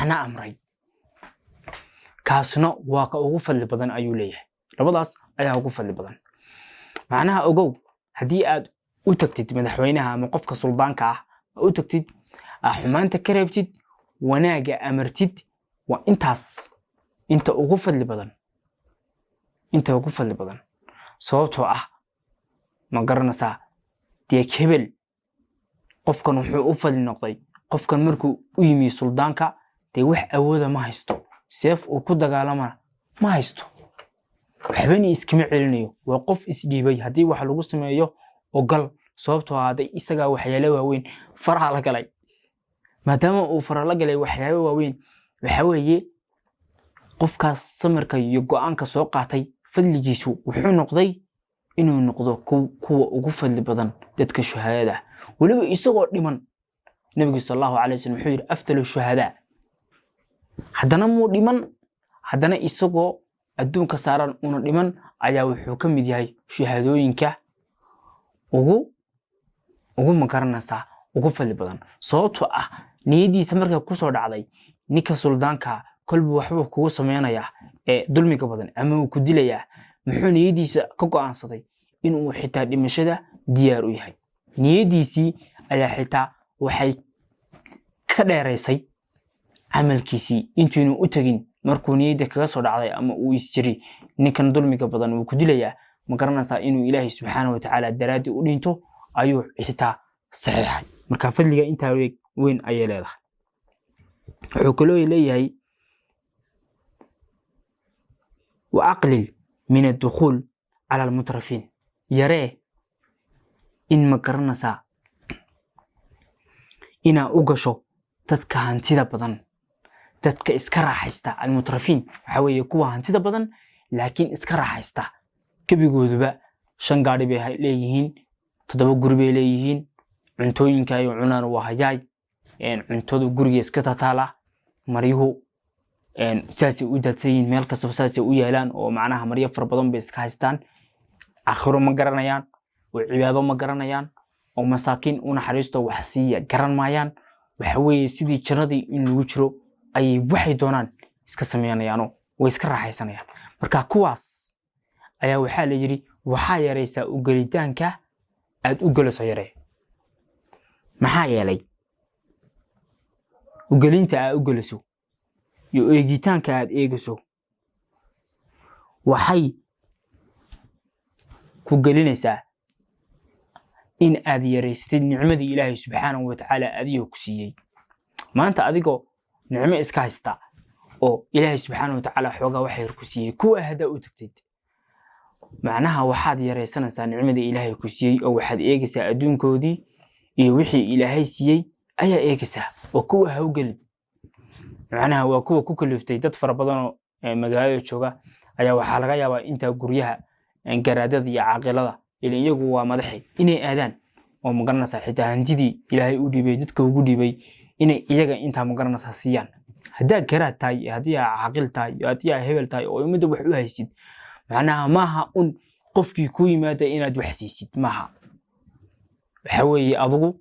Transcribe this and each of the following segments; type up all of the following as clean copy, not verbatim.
waxna amray kaasna waa ka ugu fadli badan ayuu leeyahay labadaas ayaa ugu fadli badan macnaha ogow hadii aad u tagtid madaxweynaha ama qofka suldaanka ah u tagtid xumaanta ka reebtid wanaaga amartid waa inta ugu fadli badan sababtoo ah ma garanaysaa hebel qofkan wuxuu u fadli noqday qofkan markuu u yimi suldaanka wax awooda ma haysto seef uu ku dagaalama ma haysto waxbani iskama celinayo waa qof isdhiibay hadii wax lagu sameeyo ogal sababtoo ah isaga waxyaalo waaweyn faraha la galay maadaama uu faraha la galay waxyaalo waaweyn waxa weeye qofkaas samarka iyo go'aanka soo qaatay fadligiisu wuxuu noqday inuu noqdo kuwa ugu fadli badan dadka shuhadada waliba isagoo dhiman nabiga sallallahu alayhi wasallam wuxuu yiri afdalu shuhada haddana muu dhiman haddana isagoo adduunka saaran una dhiman ayaa wuxuu ka mid yahay shuhadooyinka ugu magaranaysa ugu fadli badan sababtoo ah niyadiisa markay ku soo dhacday ninka suldaanka kolba waxba kugu sameeynaya dulmiga badan ama uu ku dilaya muxuu niyadiisa ka go'aansaday inuu xitaa dhimashada diyaar u yahay niyadiisii ayaa xitaa waxay ka dheeraysay amalkiisii intuu u tagin markuu niyada kaga soo dhacday ama uu isjiri ninkan dulmiga badan uu ku dilaya ma garanaysaa inuu ilaahay subxaanahu wa ta'ala daraadi u dhinto ayuu xitaa saxiixay marka fadliga inta weyn ayay leedahay wuxuu kaloo leeyahay وأقلل من الدخول على المترفين يرى إن مقرنسا إنا أغشو تدك هانتيدا بدن تدك إسكرا حيستا المترفين حوي يكوا هانتيدا بدن لكن إسكرا حيستا كبيقود با شنقاري بي ليهين تدبو قربي ليهين عنتوين كايو عنان وهجاي عنتودو قرقي إسكتا تالا مريهو saasi u dadsayin meel kasta saasi u yeelan oo macnaha mariyo far badan bay iska haystaan aakhiro ma garanayaan oo cibaado ma garanayaan oo masaakiin una xariisto wax siiya garan maayaan waxa weeye sidii jannadii in lagu jiro ay waxay doonaan iska sameeyaan way iska raaxaysanayaan marka kuwaas ayaa waxa la yiri waxa yareysa u galitaanka aad u galaso yaree maxaa yeelay u galinta aad u galaso iyo eegitaanka aad eegaso waxay ku galinaysaa in aad yareystid nicmadii Ilaahay subxaanahu wa ta'ala adiyo ku siiyay maanta adigoo nicmo iska haysta oo Ilaahay subxaanahu wa ta'ala xoogaa wax yar ku siiyay ku ahada u tagtid macnaha waxaad yareysanaysaa nicmadii Ilaahay ku siiyay oo waxaad eegaysaa adduunkoodii iyo wixii Ilaahay siiyay ayaa eegaysaa oo ku hawgal macnaha waa kuwa ku kaliftay dad fara badan oo magaalada jooga ayaa waxa laga yaabaa inta guryaha garaadada iyo caaqilada ilaa iyagu waa madaxay inay aadaan oo magaranaysa xitaa hanjidii Ilaahay u dhibay dadka ugu dhibay inay iyaga inta magaranaysa siiyaan hadaa garaad tahay hadii caaqil tahay hadii hebel tahay oo umada wax u haysid macnaha maaha qofkii ku yimaada inaad wax siisid maaha waxa weeye adigu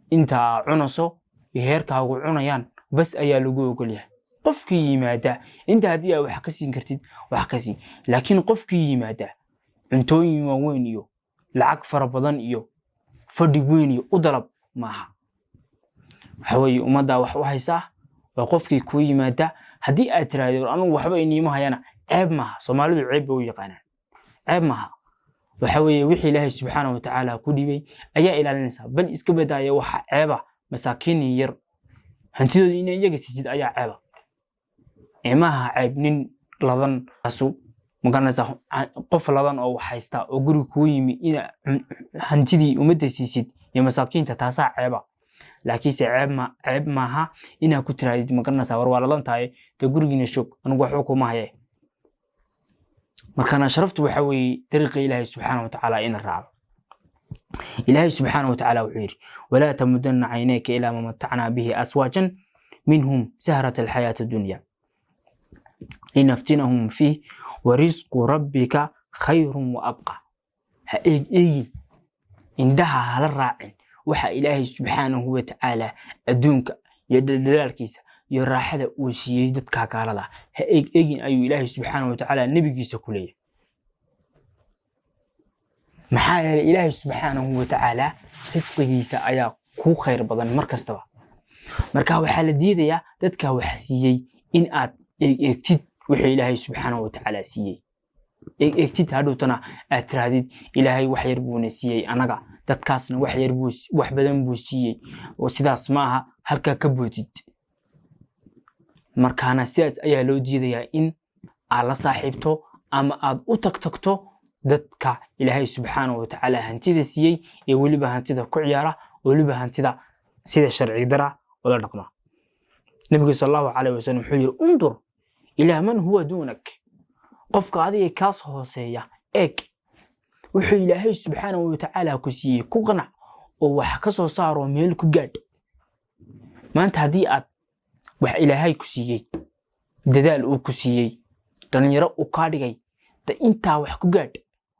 inta cunaso heerkaagu cunayaan bas ayaa lagu ogol yahay qofkii yimaada inta hadii aad wax ka siin kartid wax ka siin laakiin qofkii yimaada cuntooyin waaweyn iyo lacag fara badan iyo fadhi weyn iyo u dalab maaha waxa weeye umada wax u haysaa waa qofkii ku yimaada hadii aad tiraahdo anigu waxba inima hayana ceeb maaha Soomaalidu ceeb u yaqaanaan ceeb maaha waxa weeye wixii Ilaahay subxaanahu wa ta'ala ku dhibay ayaa ilaalinaysa bal iska badaya waxa ceeba masaakiin yar hantidooda in iyaga siisid ayaa ceeba maaha ceeb nin ladan asu magaranaysa qof ladan oo wax haysta oo guri ku yimi in hantidii umada siisid iyo masaakiinta taasa ceeba laakiin ceeb maaha ina ku tiraadid magaranaysa war waladan tahay ta gurigiina shoog anigu wax kuma haye markana sharaftu waxa weeye dariiqa Ilaahay subxaanahu wa ta'ala in raaco إلهي سبحانه وتعالى وحير ولا تمدن عينيك إلى ما متعنا به أزواجا منهم سهرة الحياة الدنيا لنفتنهم فيه ورزق ربك خير وأبقى عندها على الراعي وحا إلهي سبحانه وتعالى أدونك يدلال كيسا iyo raaxada uu siiyey dadka gaalada ha eegin ayuu ilaahay subxaanahu wa tacaala nabigiisa ku leeyahay maxaa yeelay ilaahay subxaanahu wa tacaala risqigiisa ayaa ku khayr badan mar kastaba marka waxaa la diidayaa dadka wax siiyey in aad eegtid wixii ilaahay subxaanahu wa tacaala siiyey eegtid hadhowtana aad tirahdid ilaahay wax yar buuna siiyey anaga dadkaasna wax badan buu siiyey oo sidaas ma aha halkaa ka boodid markaana sidaas ayaa loo diidayaa in aad la saaxiibto ama aad u tagtagto dadka ilaahay subxaanahu wa tacaala hantida siiyey ee weliba hantida ku ciyaara weliba hantida sida sharci dara wala dhaqma nabiga sallallahu alayhi wasallam wuxuu yiri undur ila man huwa duunak qofka adiga kaas hooseeya eeg wuxuu ilaahay subxaanahu wa tacaala ku siiyey ku qanac oo wax ka soo saaro meel ku gaadh maanta haddii aad wax ilaahay ku siiyey dadaal uu ku siiyey dhalinyaro uu kaa dhigay intaa wax ku gaadh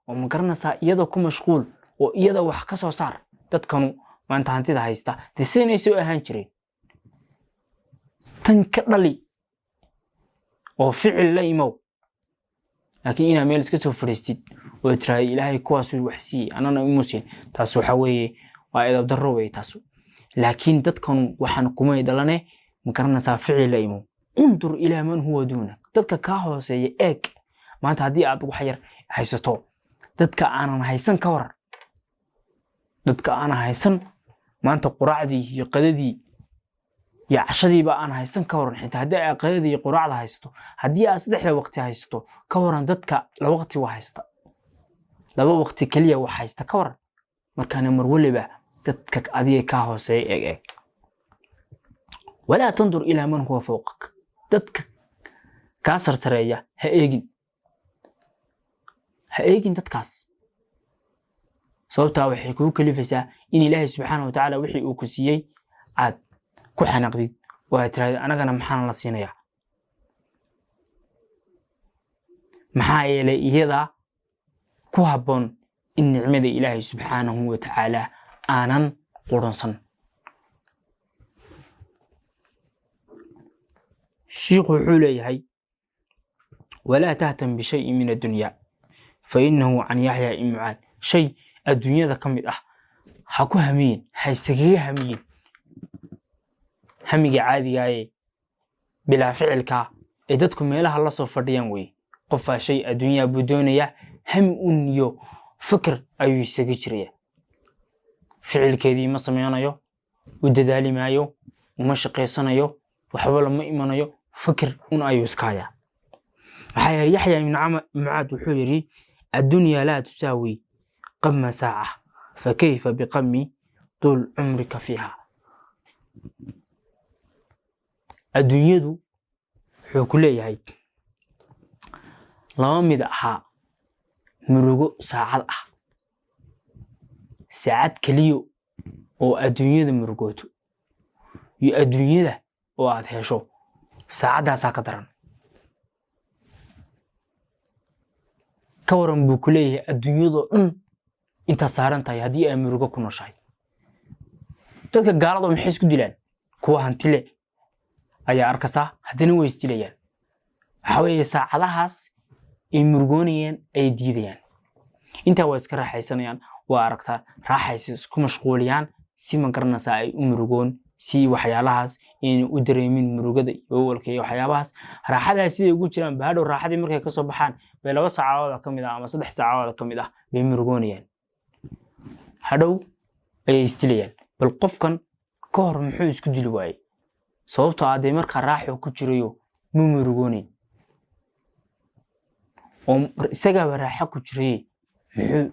oo ma garanaysaa iyadoo ku mashquul oo iyada wax ka soo saar dadkanu maanta hantida haysta siinay soo ahaan jireen tan ka dhali oo ficil la imow laakiin ina meel iska soo fariistid oo tiraay ilaahay kuwaas wax siiyey anana imuusin taas waxa weeye waa idab darro way taas laakiin dadkanu waxaan kumay dhalane ma garanaysaa ficil la imow undur ila man huwa duunak dadka ka hooseeya eeg maanta haddii aad wax yar haysato dadka aanan haysan ka waran dadka aanan haysan maanta quraacdii iyo qadadii iyo cashadiiba aan haysan ka waran xitaa haddii ay qadadii iyo quraacda haysto haddii aad saddexda waqti haysto ka waran dadka laba waqti waa haysta laba waqti kaliya wax haysta ka waran markaana mar waliba dadka adiga ka hooseeya eeg ولا تنظر إلى من هو فوقك dadka ka sarsareeya ha eegin dadkaas sababta waxay ku kalifaysaa in ilaahay subxaanahu wa tacaala wixii uu ku siiyey aad ku xanaaqdid oo aad tiraahdo anagana maxaan la siinayaa maxaa yeelay iyada ku habboon in nicmada ilaahay subxaanahu wa tacaala aanan quransan شيخ حوليه ولا تهتم بشيء من الدنيا فإنه عن يحيى بن معاذ شيء الدنيا ذا كمل حكو همين حيسقي همين همي عادي جاي بلا فعل كا إذا ميلها الله صفر ديانوي قفا شيء الدنيا بدونية هم أنيو فكر أيو يسقي فعل كذي ما سمعنا يو وددالي ما يو ومشقي سنة يو وحول ما إيمانه يو فكر أيو يسكايا يحيى بن معاذ وحيري الدنيا لا تساوي قم ساعة فكيف بقم طول عمرك فيها الدنيا دو حكولي هاي لما مدعها مرغو ساعات كليو oo adduunyada murugooto iyo adduunyada oo aad hesho saacadaas ka daran ka waran buu ku leeyahay adduunyada dhan inta saaran tahay hadii ay murugo ku nooshahay dadka gaalada maxay isku dilaan kuwa hantile ayaa arkasa hadana way isdilayaan waxa weeye saacadahaas ay murugoonayeen ay diidayaan inta way iska raaxaysanayaan waa aragtaa raaxaysi isku mashquuliyaan si ma garanaysa ay u murugoon si waxyaalahaas in u dareemin murugada iyo walka iyo waxyaabahaas raaxada sidii ugu jiraan baadho raaxadii markay ka soo baxaan bay 2 saacadood kamid ah ama 3 saacadood kamid ah bay murugoonayaan hadhow ay istilayaan bal qofkan ka hor muxuu isku dili waayay sababtoo ah marka raaxo ku jirayo murugoonin oo isaga raaxo ku jiray muxuu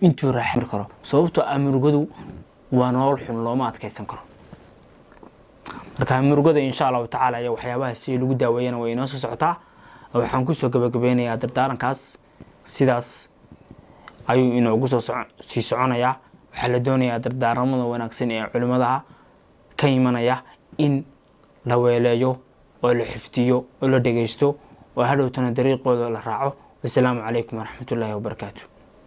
intuu raaxo karo sababtoo ah murugadu waa nolol xun looma adkaysan karo marka murugada insha Allah taala ayaa waxyaabaha si lagu daaweeyana way inoo soo socotaa waxaan ku soo gabagabeynayaa dardaarankaas sidaas ayuu inoogu soo soconayaa waxa la doonayaa dardaaramada wanaagsan ee culimada ka imanaya in la weeleeyo oo la xifdiyo oo la dhageysto oo hadhowtana dariiqooda la raaco. Assalaamu calaykum wa rahmatullaahi wa barakaatuh.